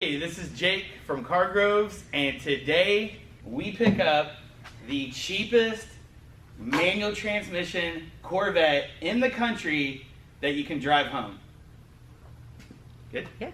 Hey, this is Jake from Car Groves, and today we pick up the cheapest manual transmission Corvette in the country that you can drive home. Good? Yeah.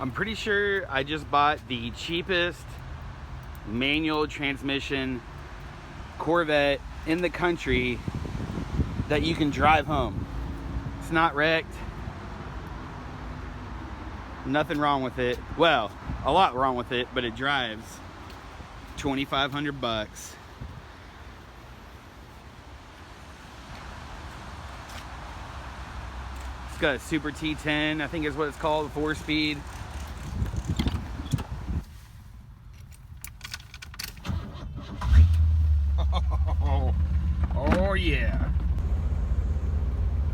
I'm pretty sure I just bought the cheapest manual transmission Corvette in the country that you can drive home. It's not wrecked. Nothing wrong with it. Well, a lot wrong with it, but it drives. 2,500 bucks. It's got a Super T10, I think is what it's called, 4-speed. Oh yeah.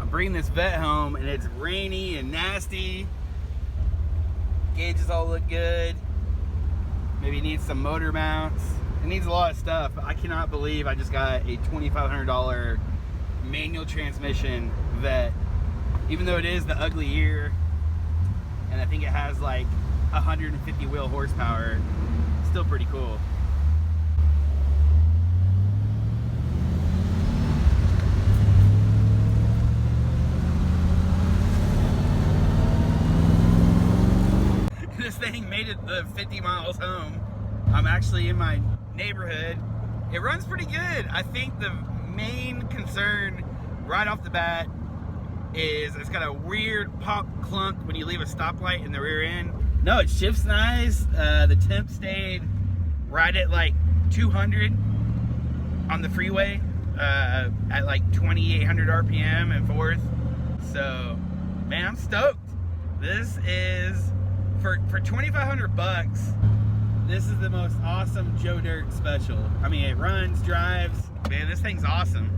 I'm bringing this vet home and it's rainy and nasty. Gauges all look good. Maybe it needs some motor mounts. It needs a lot of stuff. I cannot believe I just got a $2,500 manual transmission vet. Even though it is the ugly year, and I think it has like 150 wheel horsepower, still pretty cool. This thing made it the 50 miles home. I'm actually in my neighborhood. It runs pretty good. I think the main concern right off the bat is it's got a weird pop clunk when you leave a stoplight in the rear end. No, it shifts nice. The temp stayed right at like 200 on the freeway at like 2,800 RPM and forth. So, man, I'm stoked. This is for 2,500 bucks. This is the most awesome Joe Dirt special. I mean, it runs, drives. Man, this thing's awesome.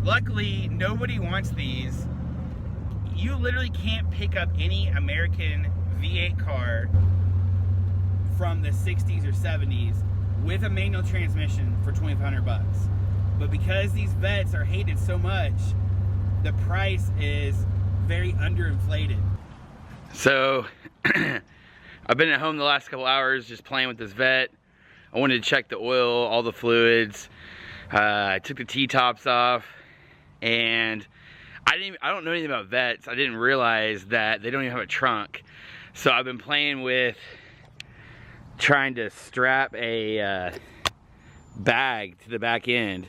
Luckily, nobody wants these. You literally can't pick up any American V8 car from the 60s or 70s with a manual transmission for 2,500 bucks. But because these vets are hated so much, the price is very underinflated. So, I've been at home the last couple hours just playing with this vet. I wanted to check the oil, all the fluids. I took the T-tops off, and I don't know anything about vets. I didn't realize that they don't even have a trunk. So I've been playing with trying to strap a bag to the back end,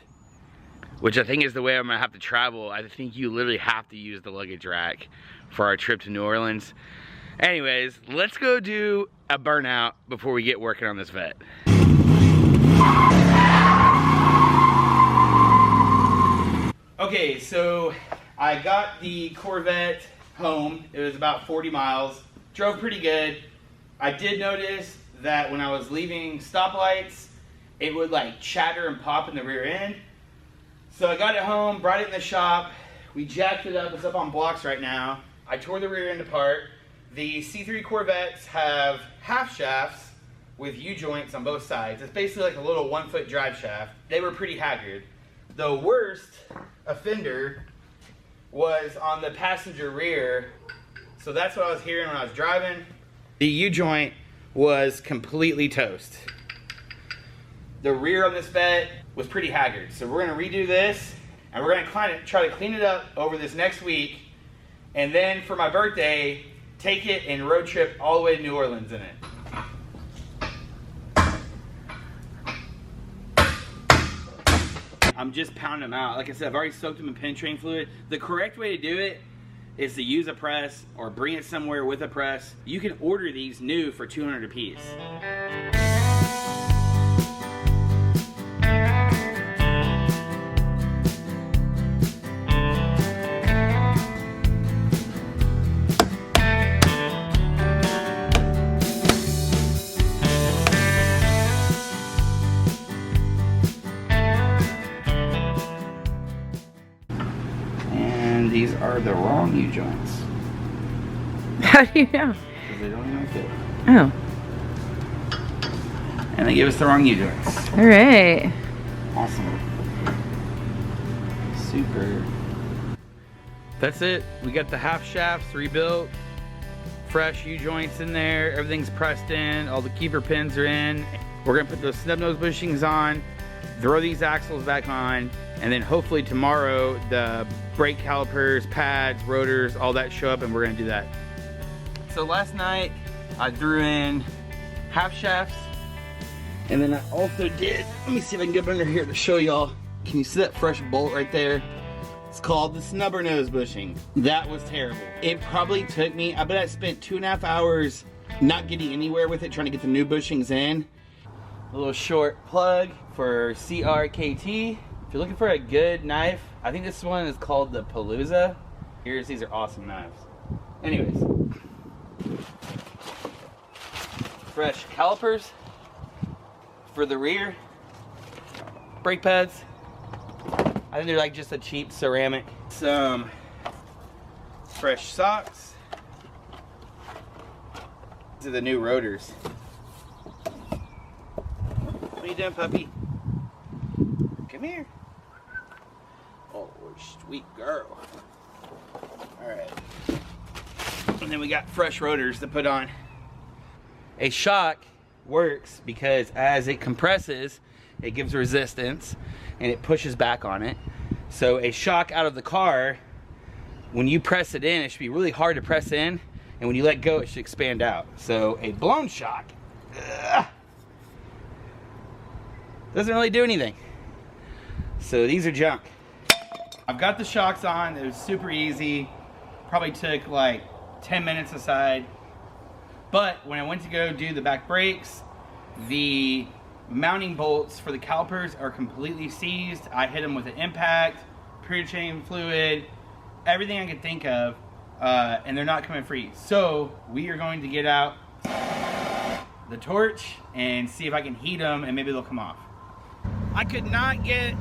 which I think is the way I'm gonna have to travel. I think you literally have to use the luggage rack for our trip to New Orleans. Anyways, let's go do a burnout before we get working on this vet. Okay, so I got the Corvette home. It was about 40 miles. Drove pretty good. I did notice that when I was leaving stoplights, it would like chatter and pop in the rear end. So I got it home, brought it in the shop. We jacked it up. It's up on blocks right now. I tore the rear end apart. The C3 Corvettes have half shafts with U-joints on both sides. It's basically like a little 1-foot drive shaft. They were pretty haggard. The worst offender was on the passenger rear. So that's what I was hearing when I was driving. The U-joint was completely toast. The rear on this vet was pretty haggard. So we're gonna redo this, and we're gonna try to clean it up over this next week. And then for my birthday, take it and road trip all the way to New Orleans in it. I'm just pounding them out. Like I said, I've already soaked them in penetrating fluid. The correct way to do it is to use a press or bring it somewhere with a press. You can order these new for $200 a piece. these are the wrong U-joints. How do you know? Because they don't even fit. Oh. And they give us the wrong U-joints. All right. Awesome. Super. That's it. We got the half shafts rebuilt. Fresh U-joints in there. Everything's pressed in. All the keeper pins are in. We're gonna put those snub nose bushings on, throw these axles back on, and then hopefully tomorrow the brake calipers, pads, rotors, all that show up, and we're gonna do that. So last night I threw in half shafts, and then I also did, let me see if I can get under here to show y'all. Can you see that fresh bolt right there? It's called the snubber nose bushing. That was terrible. It probably took me, I bet I spent 2.5 hours not getting anywhere with it, trying to get the new bushings in. A little short plug for CRKT. If you're looking for a good knife, I think this one is called the Palooza. These are awesome knives. Anyways. Fresh calipers for the rear. Brake pads. I think they're like just a cheap ceramic. Some fresh socks. These are the new rotors. What are you doing, puppy? Come here. Oh, sweet girl. Alright. And then we got fresh rotors to put on. A shock works because as it compresses, it gives resistance and it pushes back on it. So a shock out of the car, when you press it in, it should be really hard to press in, and when you let go, it should expand out. So a blown shock doesn't really do anything. So these are junk. I've got the shocks on. It was super easy. Probably took like 10 minutes aside. But when I went to go do the back brakes, the mounting bolts for the calipers are completely seized. I hit them with an impact, period chain fluid, everything I could think of, and they're not coming free. So we are going to get out the torch and see if I can heat them and maybe they'll come off. I could not get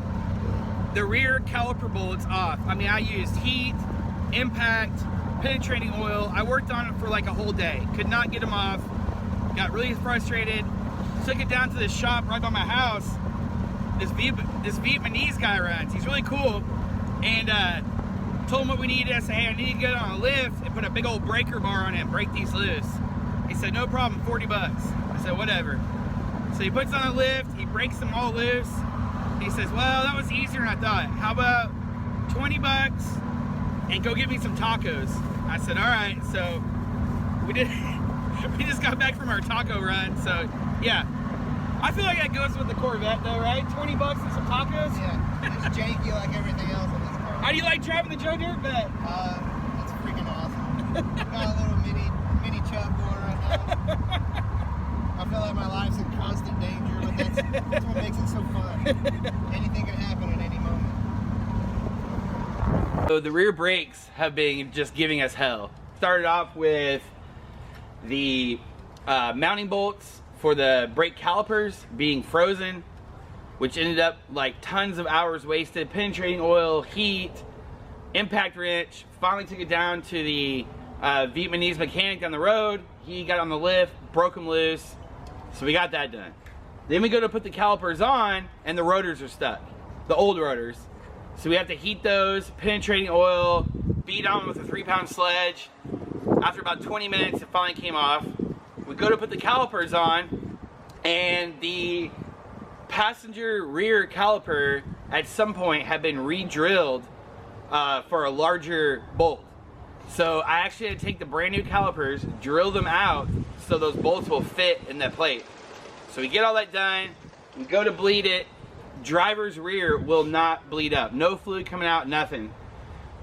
the rear caliper bolts off. I mean, I used heat, impact, penetrating oil. I worked on it for like a whole day. Could not get them off. Got really frustrated. Took it down to the shop right by my house. This Vietnamese guy runs. He's really cool. And told him what we needed. I said, hey, I need to get on a lift and put a big old breaker bar on it and break these loose. He said, no problem, 40 bucks. I said, whatever. So he puts on a lift, he breaks them all loose. He says, well, that was easier than I thought. How about 20 bucks and go get me some tacos? I said, all right. So we just got back from our taco run. So yeah, I feel like that goes with the Corvette though, right? 20 bucks and some tacos? Yeah, it's janky like everything else on this car. How do you like driving the Joe Dirt Bet? It's freaking awesome. Got a little mini chub going right now. I feel like my life's in constant danger, but that's what makes it so fun. Anything can happen at any moment. So the rear brakes have been just giving us hell. Started off with the mounting bolts for the brake calipers being frozen, which ended up like tons of hours wasted, penetrating oil, heat, impact wrench. Finally took it down to the Vietnamese mechanic down the road. He got on the lift, broke them loose. So we got that done. Then we go to put the calipers on and the rotors are stuck, the old rotors. So we have to heat those, penetrating oil, beat on with a 3-pound sledge. After about 20 minutes, it finally came off. We go to put the calipers on and the passenger rear caliper at some point had been re-drilled for a larger bolt. So I actually had to take the brand new calipers, drill them out so those bolts will fit in that plate. So we get all that done, we go to bleed it, driver's rear will not bleed up. No fluid coming out, nothing.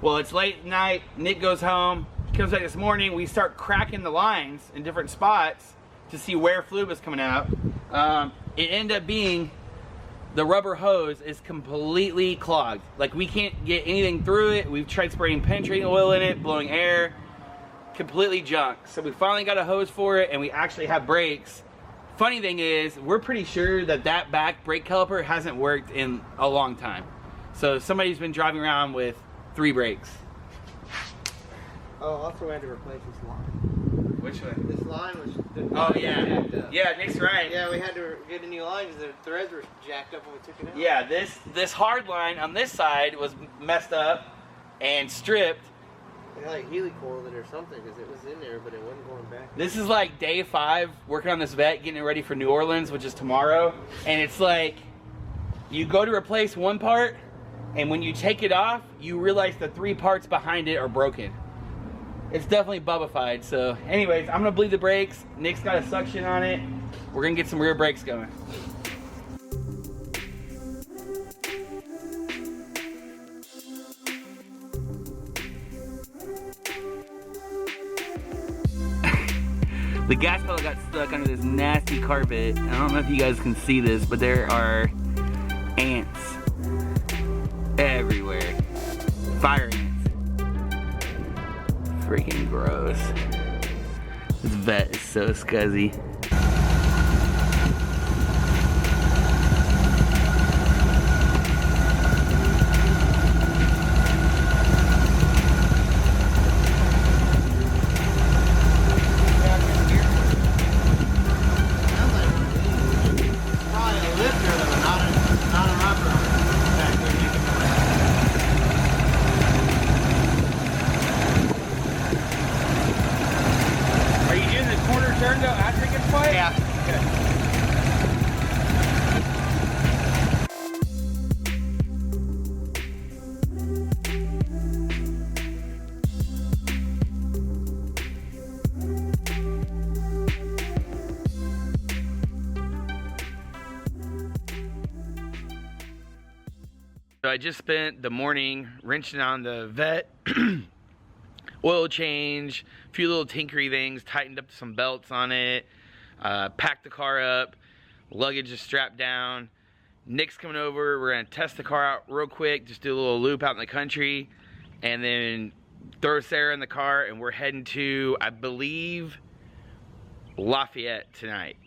Well, it's late at night, Nick goes home, he comes back this morning, we start cracking the lines in different spots to see where fluid was coming out. It ended up being the rubber hose is completely clogged. Like we can't get anything through it. We've tried spraying penetrating oil in it, blowing air, completely junk. So we finally got a hose for it and we actually have brakes. Funny thing is, we're pretty sure that that back brake caliper hasn't worked in a long time. So somebody's been driving around with 3 brakes. Oh, also we had to replace this line. Which one? This line was. Oh yeah. Jacked up. Yeah, Nick's right. Yeah, we had to get a new line because the threads were jacked up when we took it out. Yeah, this hard line on this side was messed up and stripped. They like helicoiled it or something because it was in there, but it wasn't going back. This is like day 5 working on this vet, getting it ready for New Orleans, which is tomorrow. And it's like you go to replace one part, and when you take it off, you realize the 3 parts behind it are broken. It's definitely bubbified. So anyways, I'm gonna bleed the brakes. Nick's got a suction on it. We're gonna get some rear brakes going. The gas pedal got stuck under this nasty carpet. I don't know if you guys can see this, but there are ants everywhere. Fire ants. Freaking gross. This vet is so scuzzy. So I just spent the morning wrenching on the vet, oil change, a few little tinkery things, tightened up some belts on it, packed the car up, luggage is strapped down. Nick's coming over, we're gonna test the car out real quick, just do a little loop out in the country, and then throw Sarah in the car, and we're heading to, I believe, Lafayette tonight.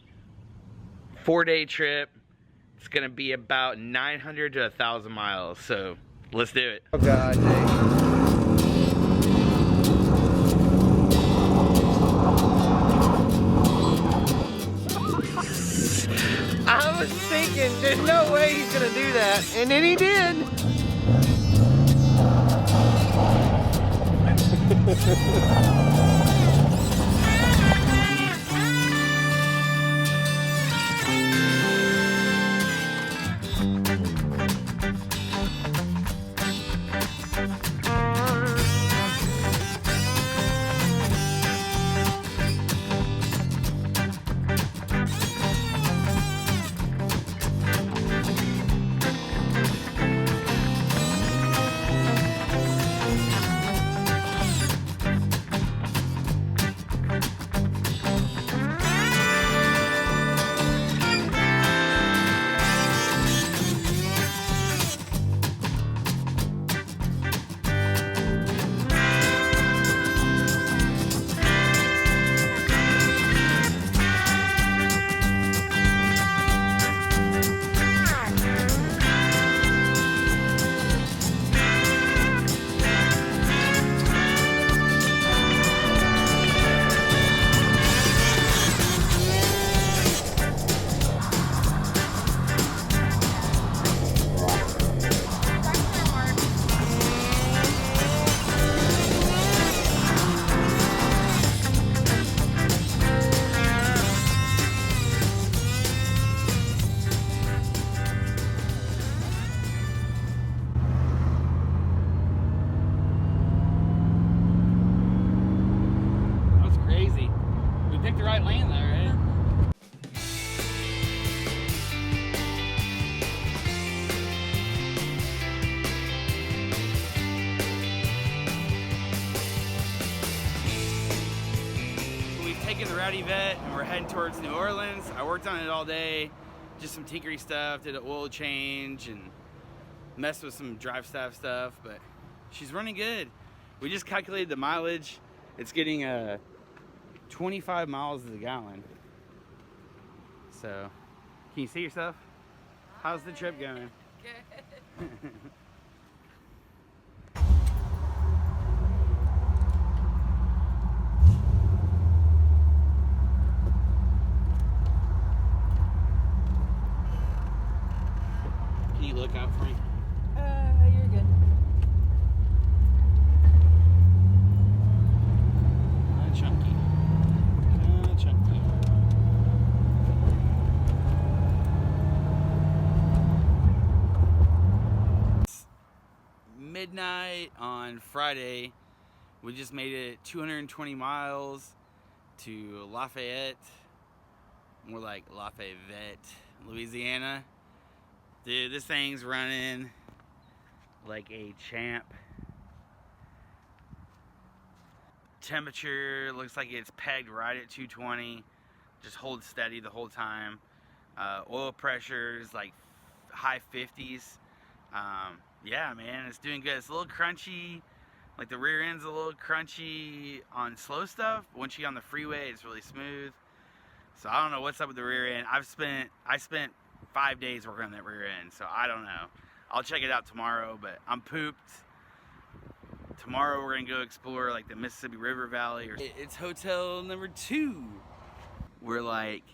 4-day trip. It's gonna be about 900 to 1,000 miles, so let's do it. Oh God, Jake. I was thinking, there's no way he's gonna do that, and then he did. The Ratty vet, and we're heading towards New Orleans. I worked on it all day, just some tinkery stuff, did an oil change and messed with some drive staff stuff, but she's running good. We just calculated the mileage. It's getting 25 miles to the gallon. So, can you see yourself? How's the trip going? Good. for me? You're good. Chunky. Chunky. It's midnight on Friday. We just made it 220 miles to Lafayette. More like Lafayette, Louisiana. Dude, this thing's running like a champ. Temperature looks like it's pegged right at 220. Just hold steady the whole time. Oil pressure is like high 50s. Yeah, man, it's doing good. It's a little crunchy. Like the rear end's a little crunchy on slow stuff. Once you get on the freeway, it's really smooth. So I don't know what's up with the rear end. I spent 5 days working on that rear end, so I don't know. I'll check it out tomorrow, but I'm pooped. Tomorrow we're gonna go explore like the Mississippi River Valley. It's hotel number 2. We're like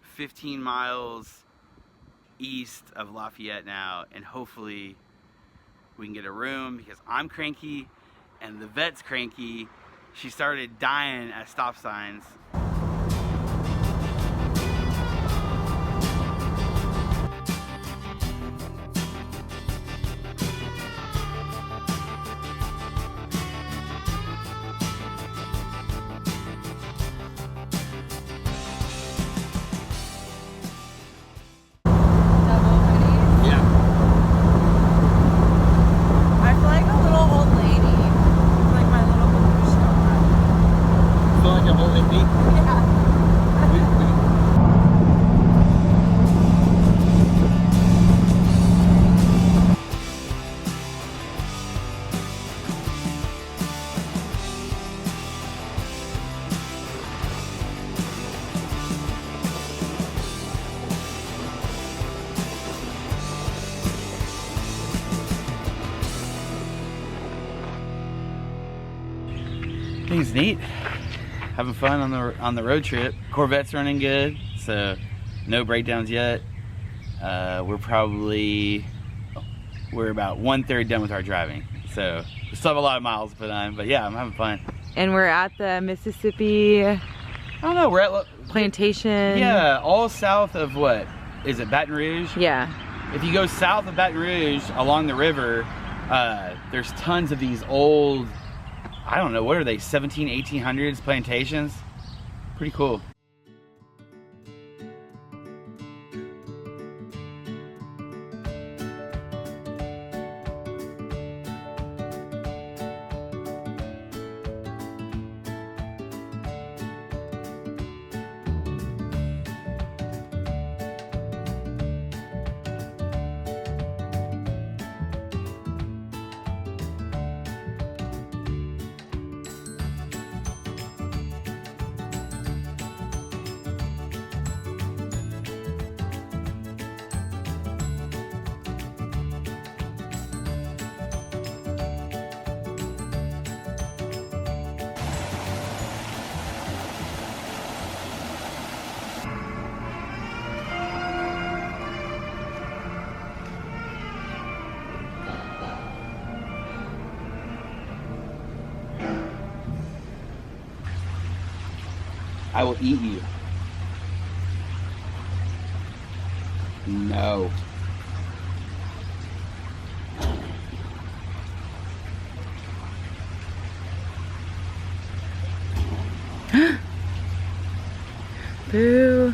15 miles east of Lafayette now, and hopefully we can get a room because I'm cranky and the vet's cranky. She started dying at stop signs. I think it's neat. Having fun on the road trip. Corvette's running good, so no breakdowns yet. We're about 1/3 done with our driving, so we still have a lot of miles to put on. But yeah, I'm having fun. And we're at the Mississippi. I don't know. We're at plantation. Yeah, all south of what is it? Baton Rouge. Yeah. If you go south of Baton Rouge along the river, there's tons of these old, I don't know, what are they, 1800s plantations? Pretty cool. I will eat you. No. Boo.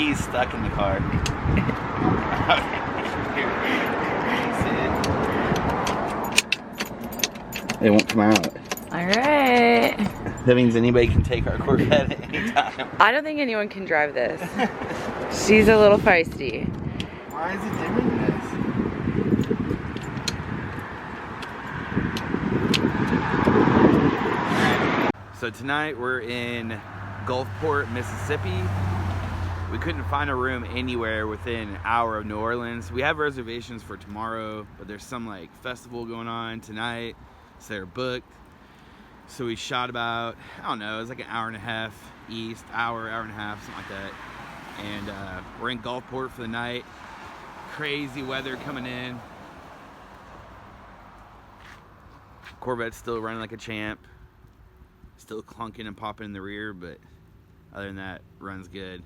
keys stuck in the car. They won't come out. All right. That means anybody can take our Corvette at any time. I don't think anyone can drive this. She's a little feisty. Why is it doing this? So tonight we're in Gulfport, Mississippi. We couldn't find a room anywhere within an hour of New Orleans. We have reservations for tomorrow, but there's some like festival going on tonight, so they're booked. So we shot about, I don't know, it was like an hour and a half east, hour and a half, something like that. And we're in Gulfport for the night. Crazy weather coming in. Corvette's still running like a champ. Still clunking and popping in the rear, but other than that, runs good.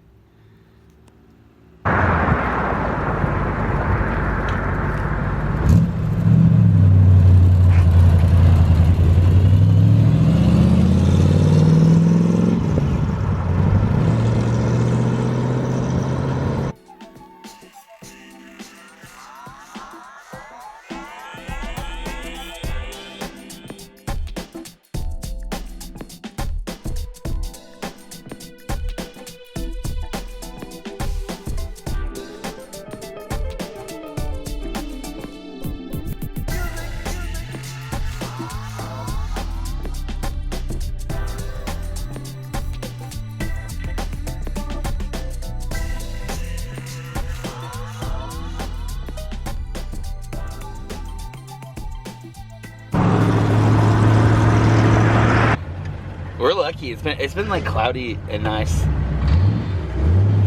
We're lucky. It's been like cloudy and nice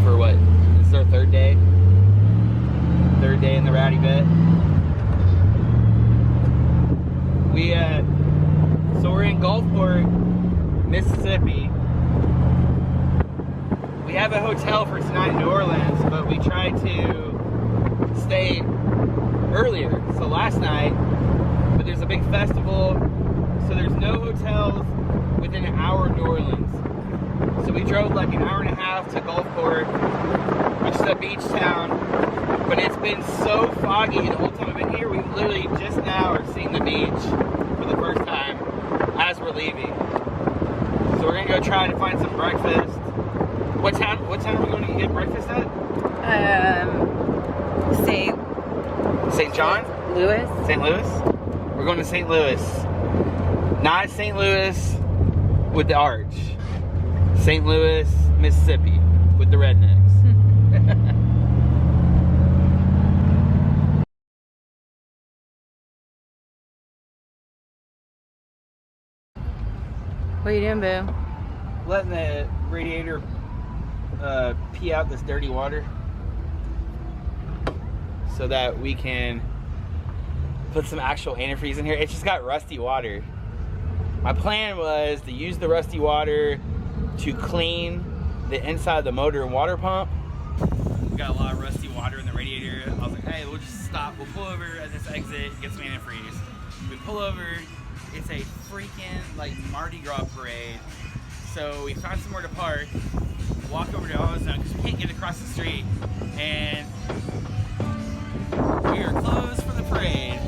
for what? This is our third day. Third day in the Ratty bit. So we're in Gulfport, Mississippi. We have a hotel for tonight in New Orleans, but we tried to stay earlier. So last night, but there's a big festival, so there's no hotels within an hour of New Orleans. So we drove like an hour and a half to Gulfport, which is a beach town, but it's been so foggy the whole time I've been here. We literally just now are seeing the beach for the first time as we're leaving. So we're gonna go try to find some breakfast. What town are we going to get breakfast at? St. John? Louis. St. Louis? We're going to St. Louis. Not St. Louis with the arch. St. Louis, Mississippi with the rednecks. What are you doing, Boo? Letting the radiator pee out this dirty water so that we can put some actual antifreeze in here. It's just got rusty water. My plan was to use the rusty water to clean the inside of the motor and water pump. We got a lot of rusty water in the radiator. I was like, hey, we'll just stop. We'll pull over at this exit, get some antifreeze. We pull over. It's a freaking like Mardi Gras parade. So we found somewhere to park, walk over to AutoZone because we can't get across the street, and we are closed for the parade.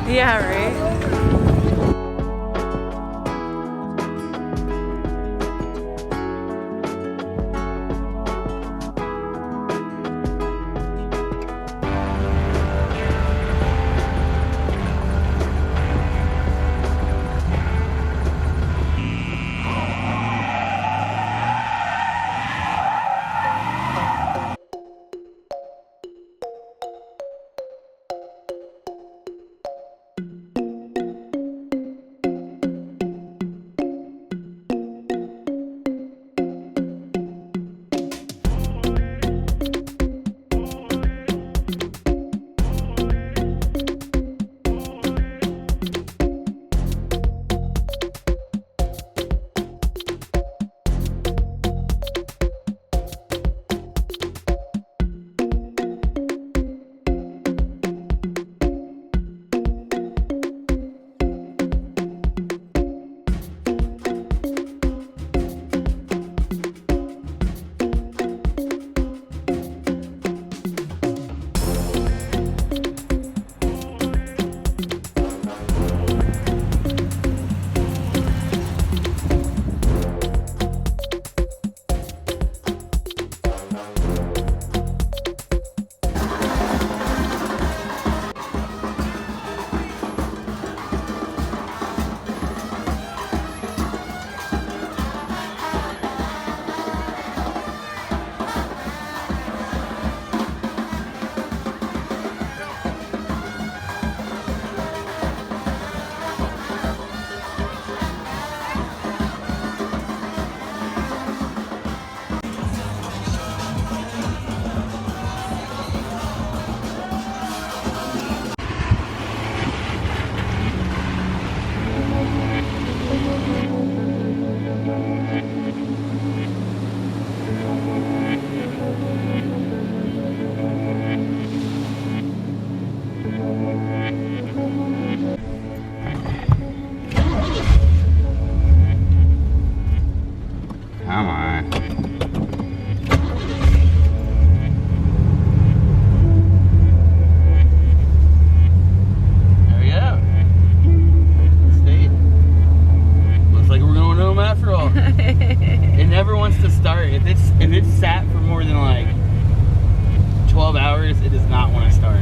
Yeah, right? does not want to start.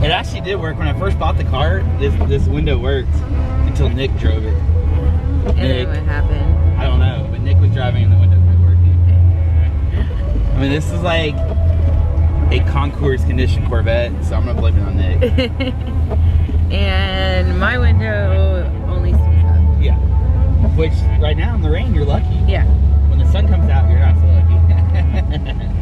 It actually did work when I first bought the car. This window worked until Nick drove it. And then what happened? I don't know, but Nick was driving and the window quit working. I mean, this is like a concours condition Corvette, so I'm gonna blame it on Nick. And my window only sees up. Yeah. Which right now in the rain, you're lucky. Yeah. When the sun comes out, you're not so lucky.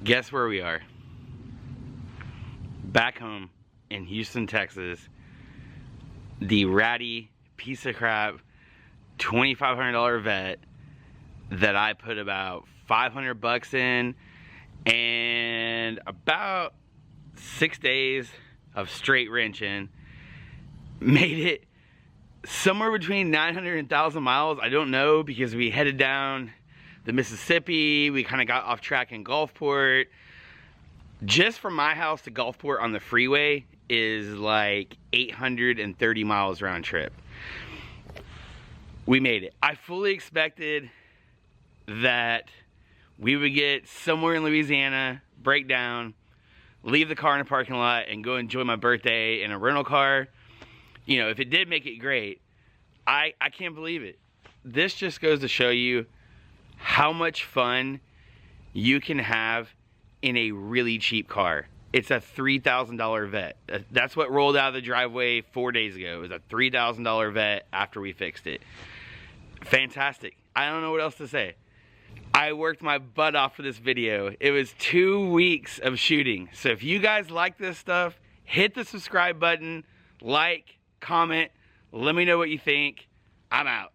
Guess where we are? Back home in Houston, Texas. The Ratty piece of crap $2,500 Vet that I put about 500 bucks in and about 6 days of straight wrenching. Made it somewhere between 900 and 1,000 miles. I don't know, because we headed down the Mississippi. We kind of got off track in Gulfport. Just from my house to Gulfport on the freeway is like 830 miles round trip. We made it. I fully expected that we would get somewhere in Louisiana, break down, leave the car in a parking lot, and go enjoy my birthday in a rental car. You know, if it did make it great, I can't believe it. This just goes to show you how much fun you can have in a really cheap car. It's a $3,000 Vet. That's what rolled out of the driveway 4 days ago. It was a $3,000 Vet after we fixed it. Fantastic. I don't know what else to say. I worked my butt off for this video. It was 2 weeks of shooting. So if you guys like this stuff, hit the subscribe button, like, comment, let me know what you think. I'm out.